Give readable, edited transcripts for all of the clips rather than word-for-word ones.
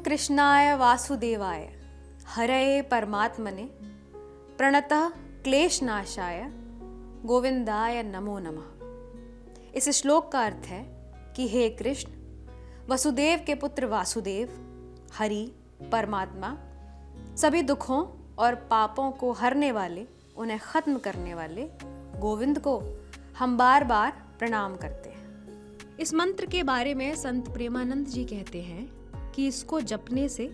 कृष्णाय वासुदेवाय हरये परमात्मने प्रणतः क्लेशनाशाय गोविंदाय नमो नमः। इस श्लोक का अर्थ है कि हे कृष्ण, वसुदेव के पुत्र वासुदेव, हरि परमात्मा, सभी दुखों और पापों को हरने वाले, उन्हें खत्म करने वाले गोविंद को हम बार बार प्रणाम करते हैं। इस मंत्र के बारे में संत प्रेमानंद जी कहते हैं कि इसको जपने से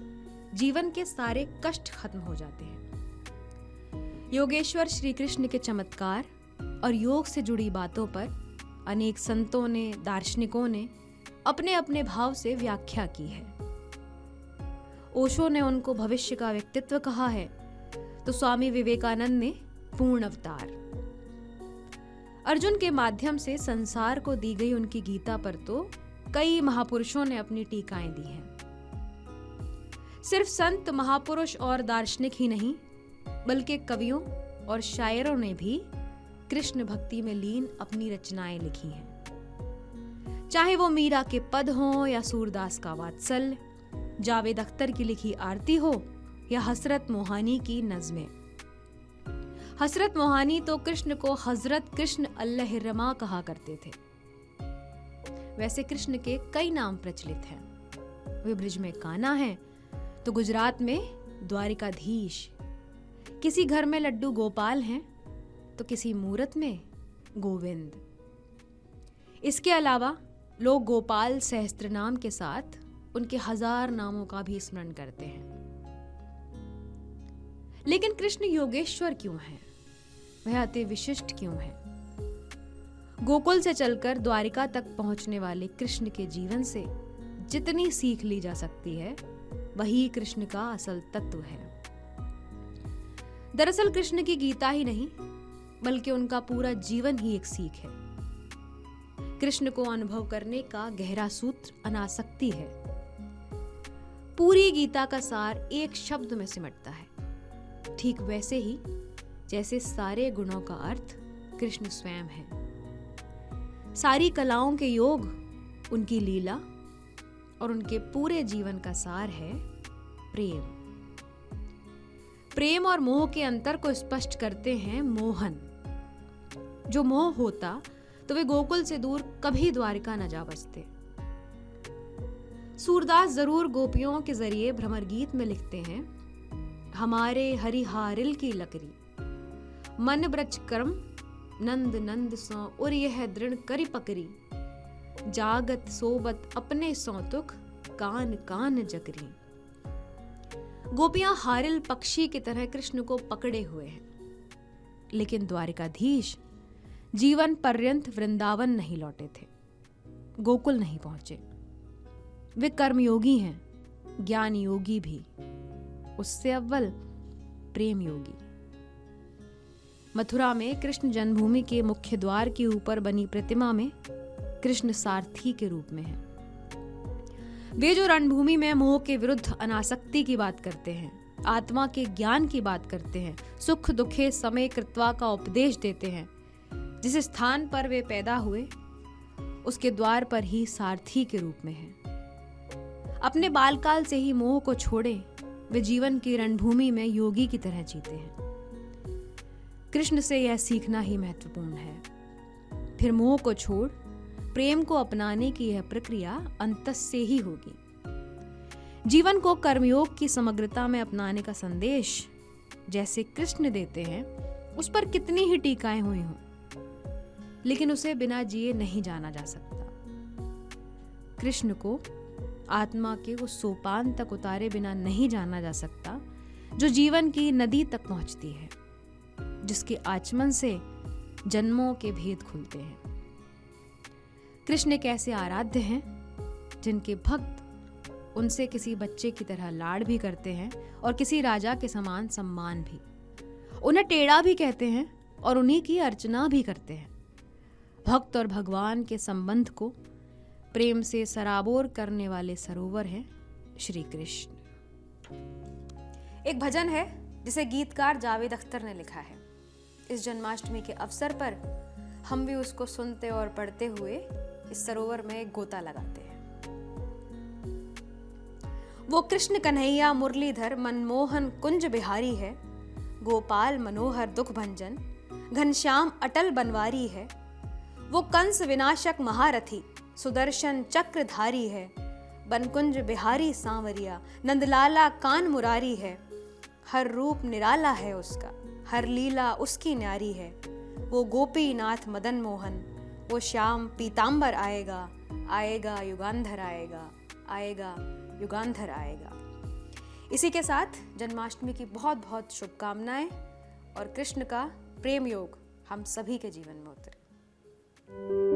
जीवन के सारे कष्ट खत्म हो जाते हैं। योगेश्वर श्री कृष्ण के चमत्कार और योग से जुड़ी बातों पर अनेक संतों ने, दार्शनिकों ने अपने अपने भाव से व्याख्या की है। ओशो ने उनको भविष्य का व्यक्तित्व कहा है, तो स्वामी विवेकानंद ने पूर्ण अवतार। अर्जुन के माध्यम से संसार को दी गई उनकी गीता पर तो कई महापुरुषों ने अपनी टीकाएं दी हैं। सिर्फ संत, महापुरुष और दार्शनिक ही नहीं, बल्कि कवियों और शायरों ने भी कृष्ण भक्ति में लीन अपनी रचनाएं लिखी हैं। चाहे वो मीरा के पद हों या सूरदास का वात्सल्य, जावेद अख्तर की लिखी आरती हो या हसरत मोहानी की नज़में। हसरत मोहानी तो कृष्ण को हजरत कृष्ण अल्लाह कहा करते थे। वैसे कृष्ण के कई नाम प्रचलित हैं। वे ब्रिज में कान्हा हैं तो गुजरात में द्वारिकाधीश, किसी घर में लड्डू गोपाल हैं तो किसी मूरत में गोविंद। इसके अलावा लोग गोपाल सहस्त्र नाम के साथ उनके 1000 नामों का भी स्मरण करते हैं। लेकिन कृष्ण योगेश्वर क्यों है? वह अति विशिष्ट क्यों है? गोकुल से चलकर द्वारिका तक पहुंचने वाले कृष्ण के जीवन से जितनी सीख ली जा सकती है, वही कृष्ण का असल तत्व है। दरअसल कृष्ण की गीता ही नहीं, बल्कि उनका पूरा जीवन ही एक सीख है। कृष्ण को अनुभव करने का गहरा सूत्र अनासक्ति है। पूरी गीता का सार एक शब्द में सिमटता है, ठीक वैसे ही जैसे सारे गुणों का अर्थ कृष्ण स्वयं है। सारी कलाओं के योग उनकी लीला और उनके पूरे जीवन का सार है प्रेम। प्रेम और मोह के अंतर को स्पष्ट करते हैं मोहन। जो मोह होता तो वे गोकुल से दूर कभी द्वारिका न जा बसते। सूरदास जरूर गोपियों के जरिए भ्रमर गीत में लिखते हैं, हमारे हरिहारिल की लकरी मन ब्रज कर्म नंद नंद सौ और यह दृढ़ करी पकरी, जागत सोबत अपने सौतुक कान कान जकरी। गोपियां हारिल पक्षी की तरह कृष्ण को पकड़े हुए हैं, लेकिन द्वारिकाधीश जीवन पर्यंत वृंदावन नहीं लौटे थे, गोकुल नहीं पहुंचे। वे कर्मयोगी हैं, ज्ञान योगी भी, उससे अव्वल प्रेम योगी। मथुरा में कृष्ण जन्मभूमि के मुख्य द्वार के ऊपर बनी प्रतिमा में कृष्ण सारथी के रूप में है। वे जो रणभूमि में मोह के विरुद्ध अनासक्ति की बात करते हैं, आत्मा के ज्ञान की बात करते हैं, सुख दुखे समय कृत्वा का उपदेश देते हैं, जिस स्थान पर वे पैदा हुए उसके द्वार पर ही सारथी के रूप में है। अपने बालकाल से ही मोह को छोड़े वे जीवन की रणभूमि में योगी की तरह जीते हैं। कृष्ण से यह सीखना ही महत्वपूर्ण है। फिर मोह को छोड़ प्रेम को अपनाने की यह प्रक्रिया अंतस से ही होगी। जीवन को कर्मयोग की समग्रता में अपनाने का संदेश जैसे कृष्ण देते हैं, उस पर कितनी ही टीकाएं हुई हों, लेकिन उसे बिना जिए नहीं जाना जा सकता। कृष्ण को आत्मा के उस सोपान तक उतारे बिना नहीं जाना जा सकता जो जीवन की नदी तक पहुंचती है, जिसके आचमन से जन्मों के भेद खुलते हैं। कृष्ण एक ऐसे आराध्य हैं जिनके भक्त उनसे किसी बच्चे की तरह लाड भी करते हैं और किसी राजा के समान सम्मान भी। उन्हें टेढ़ा भी कहते हैं और उन्हीं की अर्चना भी करते हैं। भक्त और भगवान के संबंध को प्रेम से सराबोर करने वाले सरोवर हैं श्री कृष्ण। एक भजन है जिसे गीतकार जावेद अख्तर ने लिखा है। इस जन्माष्टमी के अवसर पर हम भी उसको सुनते और पढ़ते हुए इस सरोवर में एक गोता लगाते हैं। वो कृष्ण कन्हैया मुरलीधर मनमोहन कुंज बिहारी है, गोपाल मनोहर दुख भंजन घनश्याम अटल बनवारी है। वो कंस विनाशक महारथी सुदर्शन चक्रधारी है, बनकुंज बिहारी सांवरिया नंदलाला कान मुरारी है। हर रूप निराला है उसका, हर लीला उसकी न्यारी है। वो गोपीनाथ मदन मोहन, वो श्याम पीतांबर आएगा, आएगा युगांधर आएगा, आएगा युगांधर आएगा। इसी के साथ जन्माष्टमी की बहुत बहुत शुभकामनाएं और कृष्ण का प्रेम योग हम सभी के जीवन में उतरे।